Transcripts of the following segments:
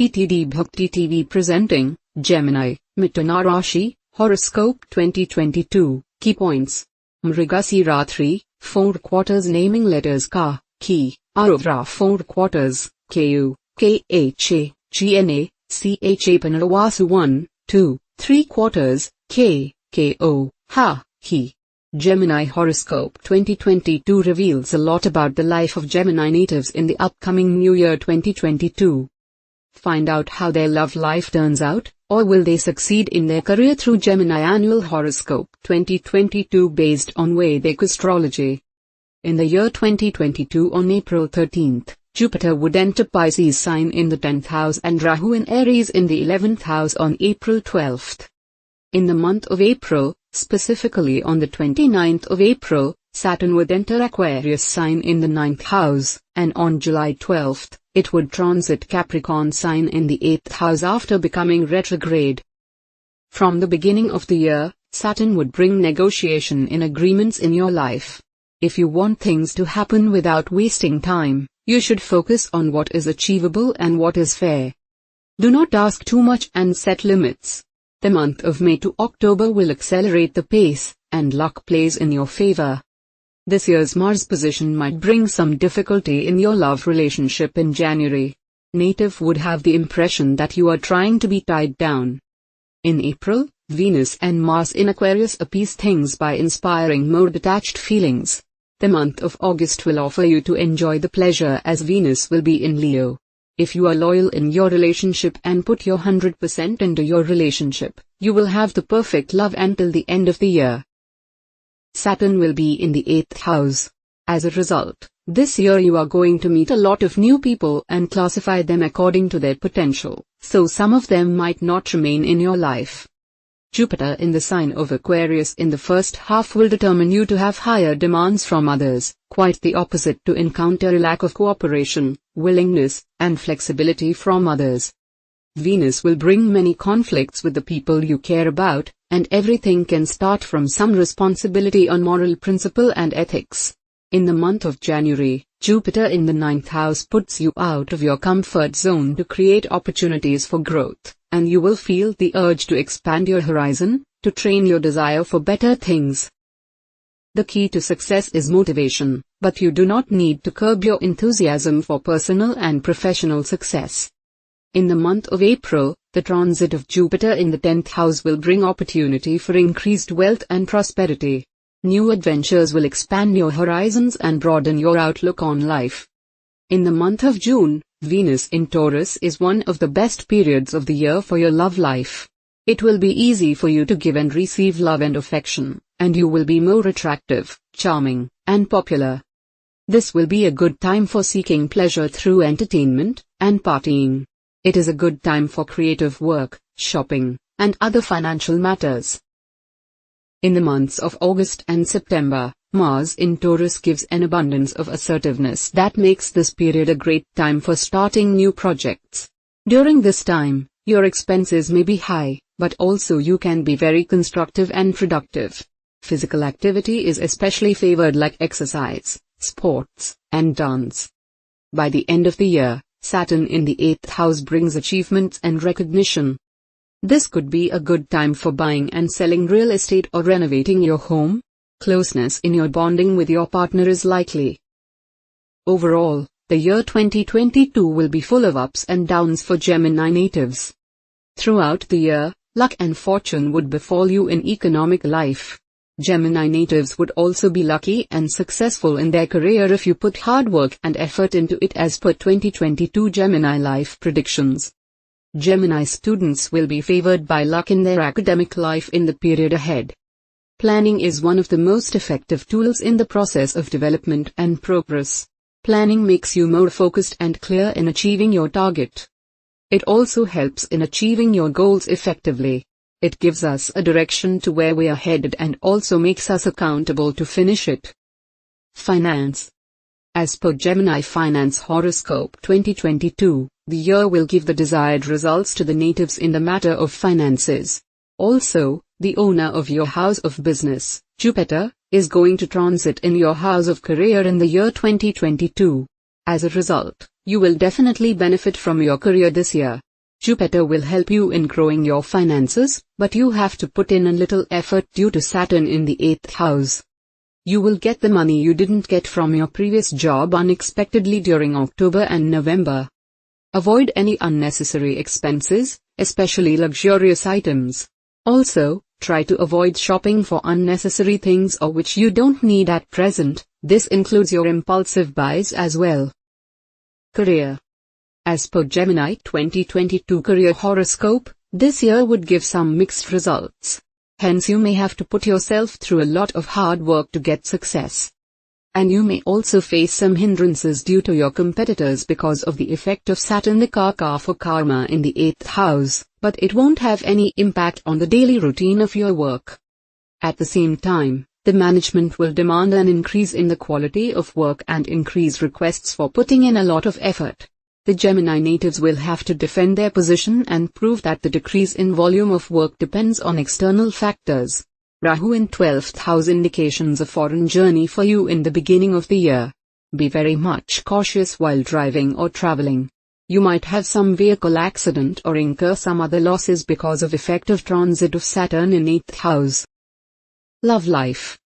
PTD Bhakti TV presenting, Gemini, Mithuna Rasi, Horoscope 2022, Key Points. Mrigasi Ratri, 4 quarters naming letters Ka, Ki, Arovra 4 quarters, Ku, Kha, Gna, Cha Panaravasu 1, 2, 3 quarters, K, Ko, Ha, He. Gemini Horoscope 2022 reveals a lot about the life of Gemini natives in the upcoming New Year 2022. Find out how their love life turns out, or will they succeed in their career through Gemini Annual Horoscope 2022 based on Vedic astrology. In the year 2022 on April 13th, Jupiter would enter Pisces sign in the 10th house and Rahu in Aries in the 11th house on April 12th. In the month of April, specifically on the 29th of April, Saturn would enter Aquarius sign in the 9th house, and on July 12th, it would transit Capricorn sign in the 8th house after becoming retrograde. From the beginning of the year, Saturn would bring negotiation in agreements in your life. If you want things to happen without wasting time, you should focus on what is achievable and what is fair. Do not ask too much and set limits. The month of May to October will accelerate the pace, and luck plays in your favor. This year's Mars position might bring some difficulty in your love relationship in January. Native would have the impression that you are trying to be tied down. In April, Venus and Mars in Aquarius appease things by inspiring more detached feelings. The month of August will offer you to enjoy the pleasure as Venus will be in Leo. If you are loyal in your relationship and put your 100% into your relationship, you will have the perfect love until the end of the year. Saturn will be in the 8th house. As a result, this year you are going to meet a lot of new people and classify them according to their potential, so some of them might not remain in your life. Jupiter in the sign of Aquarius in the first half will determine you to have higher demands from others, quite the opposite to encounter a lack of cooperation, willingness, and flexibility from others. Venus will bring many conflicts with the people you care about, and everything can start from some responsibility on moral principle and ethics. In the month of January, Jupiter in the 9th house puts you out of your comfort zone to create opportunities for growth, and you will feel the urge to expand your horizon, to train your desire for better things. The key to success is motivation, but you do not need to curb your enthusiasm for personal and professional success. In the month of April, the transit of Jupiter in the 10th house will bring opportunity for increased wealth and prosperity. New adventures will expand your horizons and broaden your outlook on life. In the month of June, Venus in Taurus is one of the best periods of the year for your love life. It will be easy for you to give and receive love and affection, and you will be more attractive, charming, and popular. This will be a good time for seeking pleasure through entertainment and partying. It is a good time for creative work, shopping, and other financial matters. In the months of August and September, Mars in Taurus gives an abundance of assertiveness that makes this period a great time for starting new projects. During this time, your expenses may be high, but also you can be very constructive and productive. Physical activity is especially favored like exercise, sports, and dance. By the end of the year, Saturn in the 8th house brings achievements and recognition. This could be a good time for buying and selling real estate or renovating your home. Closeness in your bonding with your partner is likely. Overall, the year 2022 will be full of ups and downs for Gemini natives. Throughout the year, luck and fortune would befall you in economic life. Gemini natives would also be lucky and successful in their career if you put hard work and effort into it as per 2022 Gemini life predictions. Gemini students will be favored by luck in their academic life in the period ahead. Planning is one of the most effective tools in the process of development and progress. Planning makes you more focused and clear in achieving your target. It also helps in achieving your goals effectively. It gives us a direction to where we are headed and also makes us accountable to finish it. Finance. As per Gemini Finance Horoscope 2022, the year will give the desired results to the natives in the matter of finances. Also, the owner of your house of business, Jupiter, is going to transit in your house of career in the year 2022. As a result, you will definitely benefit from your career this year. Jupiter will help you in growing your finances, but you have to put in a little effort due to Saturn in the 8th house. You will get the money you didn't get from your previous job unexpectedly during October and November. Avoid any unnecessary expenses, especially luxurious items. Also, try to avoid shopping for unnecessary things or which you don't need at present. This includes your impulsive buys as well. Career. As per Gemini 2022 career horoscope, this year would give some mixed results. Hence you may have to put yourself through a lot of hard work to get success. And you may also face some hindrances due to your competitors because of the effect of Saturn the Kaka for karma in the 8th house, but it won't have any impact on the daily routine of your work. At the same time, the management will demand an increase in the quality of work and increase requests for putting in a lot of effort. The Gemini natives will have to defend their position and prove that the decrease in volume of work depends on external factors. Rahu in 12th house indications a foreign journey for you in the beginning of the year. Be very much cautious while driving or traveling. You might have some vehicle accident or incur some other losses because of effect of transit of Saturn in 8th house. Love life.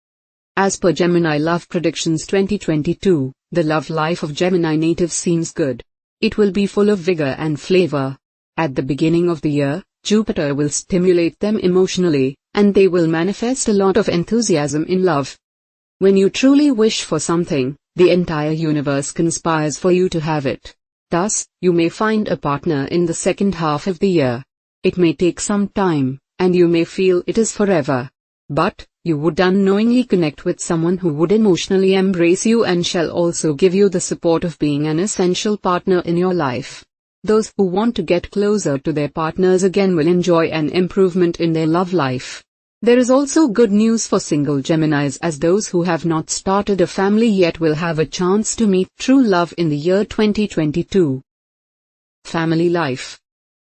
As per Gemini Love Predictions 2022, the love life of Gemini natives seems good. It will be full of vigor and flavor. At the beginning of the year, Jupiter will stimulate them emotionally, and they will manifest a lot of enthusiasm in love. When you truly wish for something, the entire universe conspires for you to have it. Thus, you may find a partner in the second half of the year. It may take some time, and you may feel it is forever. But, you would unknowingly connect with someone who would emotionally embrace you and shall also give you the support of being an essential partner in your life. Those who want to get closer to their partners again will enjoy an improvement in their love life. There is also good news for single Geminis, as those who have not started a family yet will have a chance to meet true love in the year 2022. Family life.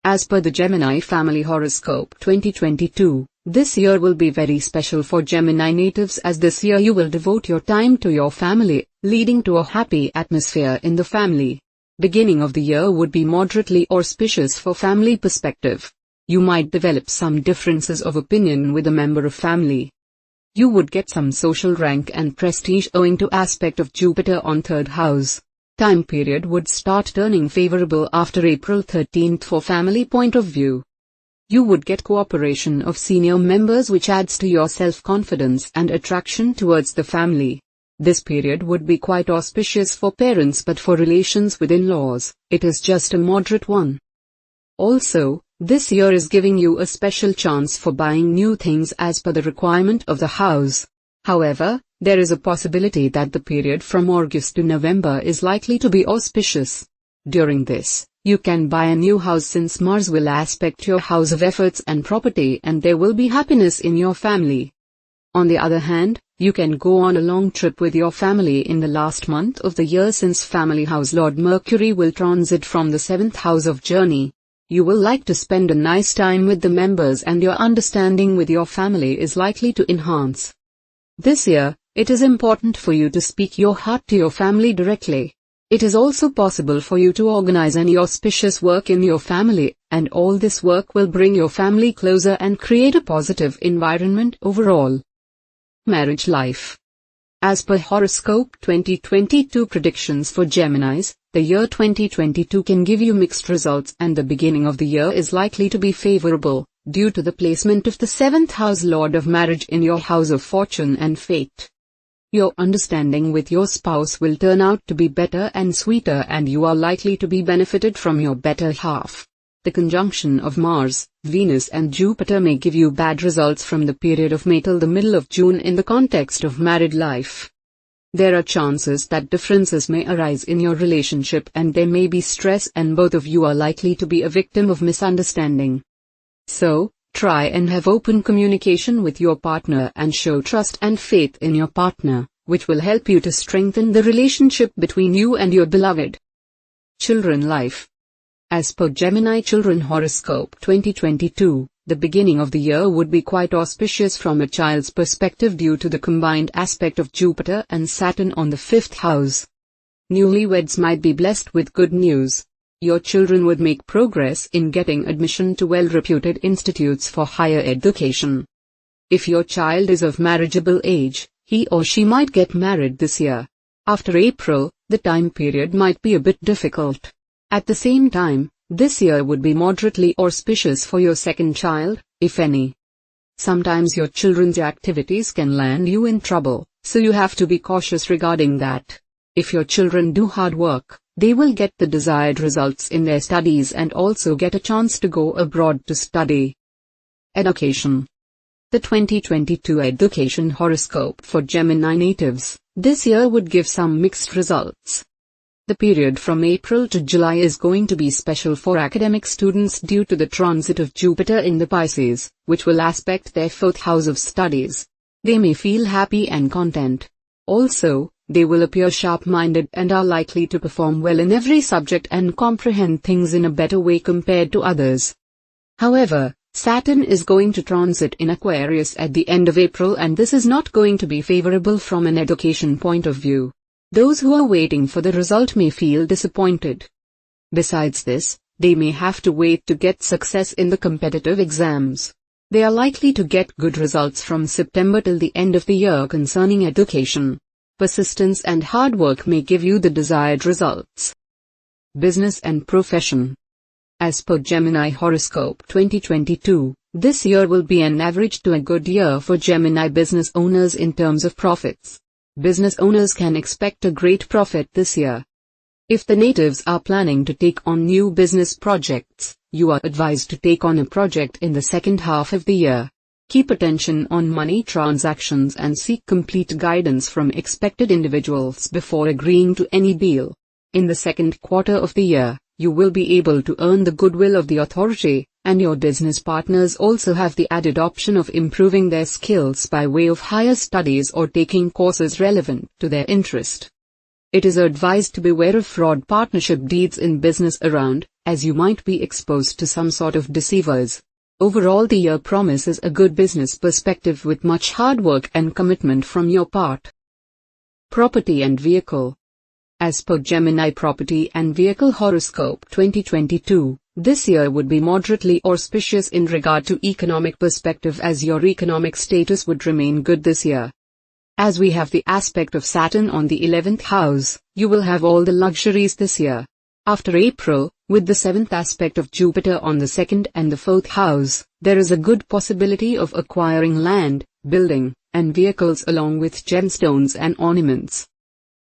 As per the Gemini Family Horoscope 2022, this year will be very special for Gemini natives, as this year you will devote your time to your family, leading to a happy atmosphere in the family. Beginning of the year would be moderately auspicious for family perspective. You might develop some differences of opinion with a member of family. You would get some social rank and prestige owing to aspect of Jupiter on 3rd house. Time period would start turning favorable after April 13th for family point of view. You would get cooperation of senior members, which adds to your self-confidence and attraction towards the family. This period would be quite auspicious for parents, but for relations with in-laws, it is just a moderate one. Also, this year is giving you a special chance for buying new things as per the requirement of the house. However, there is a possibility that the period from August to November is likely to be auspicious. During this, you can buy a new house since Mars will aspect your house of efforts and property, and there will be happiness in your family. On the other hand, you can go on a long trip with your family in the last month of the year, since family house Lord Mercury will transit from the 7th house of journey. You will like to spend a nice time with the members, and your understanding with your family is likely to enhance. This year, it is important for you to speak your heart to your family directly. It is also possible for you to organize any auspicious work in your family, and all this work will bring your family closer and create a positive environment overall. Marriage life. As per Horoscope 2022 predictions for Geminis, the year 2022 can give you mixed results, and the beginning of the year is likely to be favorable, due to the placement of the 7th house Lord of Marriage in your house of fortune and fate. Your understanding with your spouse will turn out to be better and sweeter, and you are likely to be benefited from your better half. The conjunction of Mars, Venus and Jupiter may give you bad results from the period of May till the middle of June in the context of married life. There are chances that differences may arise in your relationship, and there may be stress, and both of you are likely to be a victim of misunderstanding. So, try and have open communication with your partner and show trust and faith in your partner, which will help you to strengthen the relationship between you and your beloved. Children life. As per Gemini Children Horoscope 2022, the beginning of the year would be quite auspicious from a child's perspective due to the combined aspect of Jupiter and Saturn on the 5th house. Newlyweds might be blessed with good news. Your children would make progress in getting admission to well-reputed institutes for higher education. If your child is of marriageable age, he or she might get married this year. After April, the time period might be a bit difficult. At the same time, this year would be moderately auspicious for your second child, if any. Sometimes your children's activities can land you in trouble, so you have to be cautious regarding that. If your children do hard work, they will get the desired results in their studies and also get a chance to go abroad to study. Education. The 2022 education horoscope for Gemini natives this year would give some mixed results. The period from April to July is going to be special for academic students due to the transit of Jupiter in the Pisces, which will aspect their 4th house of studies. They may feel happy and content. Also, they will appear sharp-minded and are likely to perform well in every subject and comprehend things in a better way compared to others. However, Saturn is going to transit in Aquarius at the end of April, and this is not going to be favorable from an education point of view. Those who are waiting for the result may feel disappointed. Besides this, they may have to wait to get success in the competitive exams. They are likely to get good results from September till the end of the year concerning education. Persistence and hard work may give you the desired results. Business and profession. As per Gemini Horoscope 2022, this year will be an average to a good year for Gemini business owners in terms of profits. Business owners can expect a great profit this year. If the natives are planning to take on new business projects, you are advised to take on a project in the second half of the year. Keep attention on money transactions and seek complete guidance from expected individuals before agreeing to any deal. In the second quarter of the year, you will be able to earn the goodwill of the authority, and your business partners also have the added option of improving their skills by way of higher studies or taking courses relevant to their interest. It is advised to beware of fraud partnership deeds in business around, as you might be exposed to some sort of deceivers. Overall, the year promises a good business perspective with much hard work and commitment from your part. Property and vehicle. As per Gemini Property and Vehicle Horoscope 2022, this year would be moderately auspicious in regard to economic perspective, as your economic status would remain good this year. As we have the aspect of Saturn on the 11th house, you will have all the luxuries this year. After April, with the 7th aspect of Jupiter on the 2nd and the 4th house, there is a good possibility of acquiring land, building, and vehicles along with gemstones and ornaments.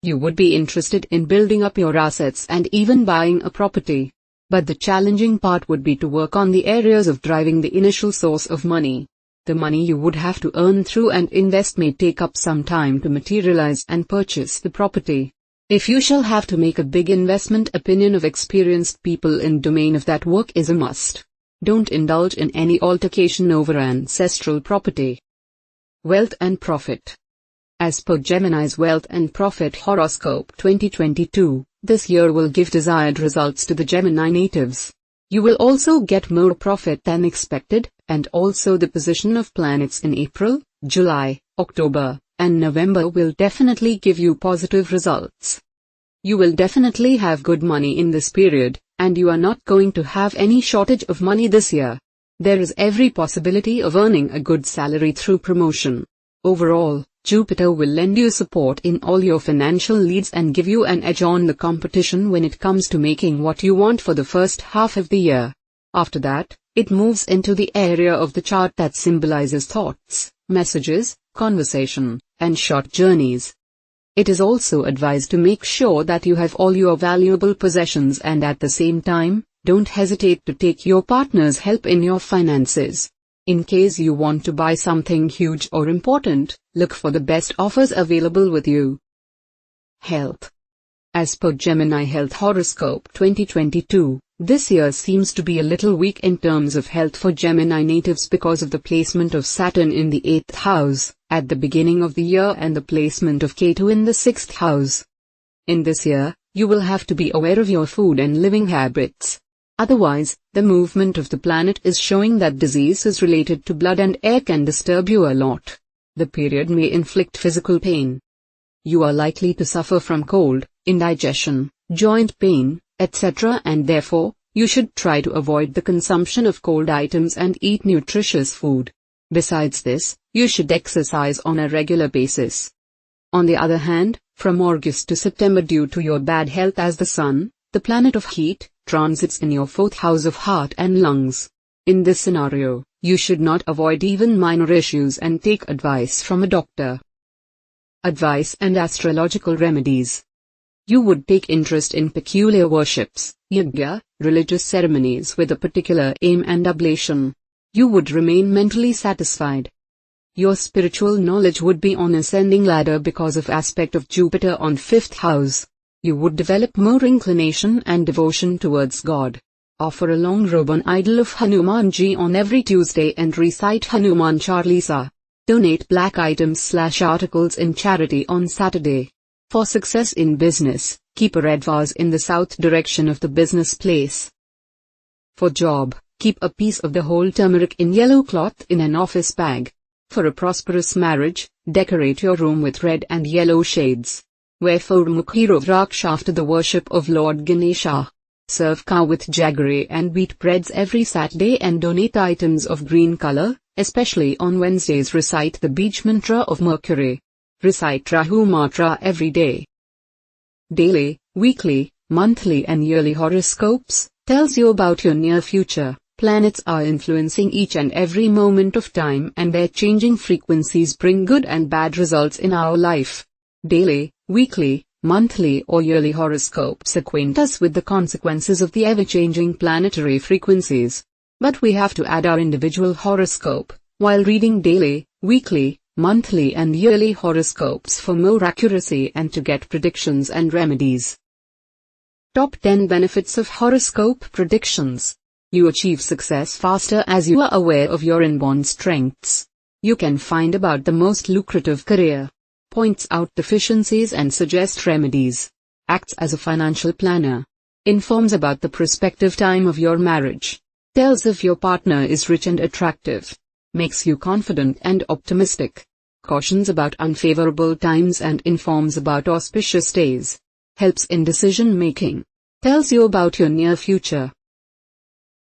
You would be interested in building up your assets and even buying a property. But the challenging part would be to work on the areas of driving the initial source of money. The money you would have to earn through and invest may take up some time to materialize and purchase the property. If you shall have to make a big investment, opinion of experienced people in domain of that work is a must. Don't indulge in any altercation over ancestral property. Wealth and profit. As per Gemini's Wealth and Profit Horoscope 2022, this year will give desired results to the Gemini natives. You will also get more profit than expected, and also the position of planets in April, July, October, and November will definitely give you positive results. You will definitely have good money in this period, and you are not going to have any shortage of money this year. There is every possibility of earning a good salary through promotion. Overall, Jupiter will lend you support in all your financial needs and give you an edge on the competition when it comes to making what you want for the first half of the year. After that, it moves into the area of the chart that symbolizes thoughts, messages, conversation, and short journeys. It is also advised to make sure that you have all your valuable possessions, and at the same time, don't hesitate to take your partner's help in your finances. In case you want to buy something huge or important, look for the best offers available with you. Health. As per Gemini Health Horoscope 2022, this year seems to be a little weak in terms of health for Gemini natives because of the placement of Saturn in the 8th house at the beginning of the year and the placement of Ketu in the 6th house. In this year, you will have to be aware of your food and living habits. Otherwise, the movement of the planet is showing that diseases related to blood and air can disturb you a lot. The period may inflict physical pain. You are likely to suffer from cold, indigestion, joint pain, etc., and therefore, you should try to avoid the consumption of cold items and eat nutritious food. Besides this, you should exercise on a regular basis. On the other hand, from August to September, due to your bad health as the Sun, the planet of heat, transits in your 4th house of heart and lungs. In this scenario, you should not avoid even minor issues and take advice from a doctor. Advice and astrological remedies. You would take interest in peculiar worships, yajna, religious ceremonies with a particular aim and oblation. You would remain mentally satisfied. Your spiritual knowledge would be on ascending ladder because of aspect of Jupiter on 5th house. You would develop more inclination and devotion towards God. Offer a long robe on idol of Hanumanji on every Tuesday and recite Hanuman Chalisa. Donate black items/articles in charity on Saturday. For success in business, keep a red vase in the south direction of the business place. For job, keep a piece of the whole turmeric in yellow cloth in an office bag. For a prosperous marriage, decorate your room with red and yellow shades. Wear 4-mukhi Rudraksh after the worship of Lord Ganesha. Serve cow with jaggery and wheat breads every Saturday and donate items of green color, especially on Wednesdays. Recite the Beej mantra of Mercury. Recite Rahu mantra every day. Daily, weekly, monthly and yearly horoscopes tells you about your near future. Planets are influencing each and every moment of time, and their changing frequencies bring good and bad results in our life. Daily, weekly, monthly or yearly horoscopes acquaint us with the consequences of the ever-changing planetary frequencies. But we have to add our individual horoscope, while reading daily, weekly, monthly and yearly horoscopes for more accuracy and to get predictions and remedies. Top 10 Benefits of Horoscope Predictions. You achieve success faster as you are aware of your inborn strengths. You can find about the most lucrative career. Points out deficiencies and suggest remedies. Acts as a financial planner. Informs about the prospective time of your marriage. Tells if your partner is rich and attractive. Makes you confident and optimistic. Cautions about unfavorable times and informs about auspicious days. Helps in decision making. Tells you about your near future.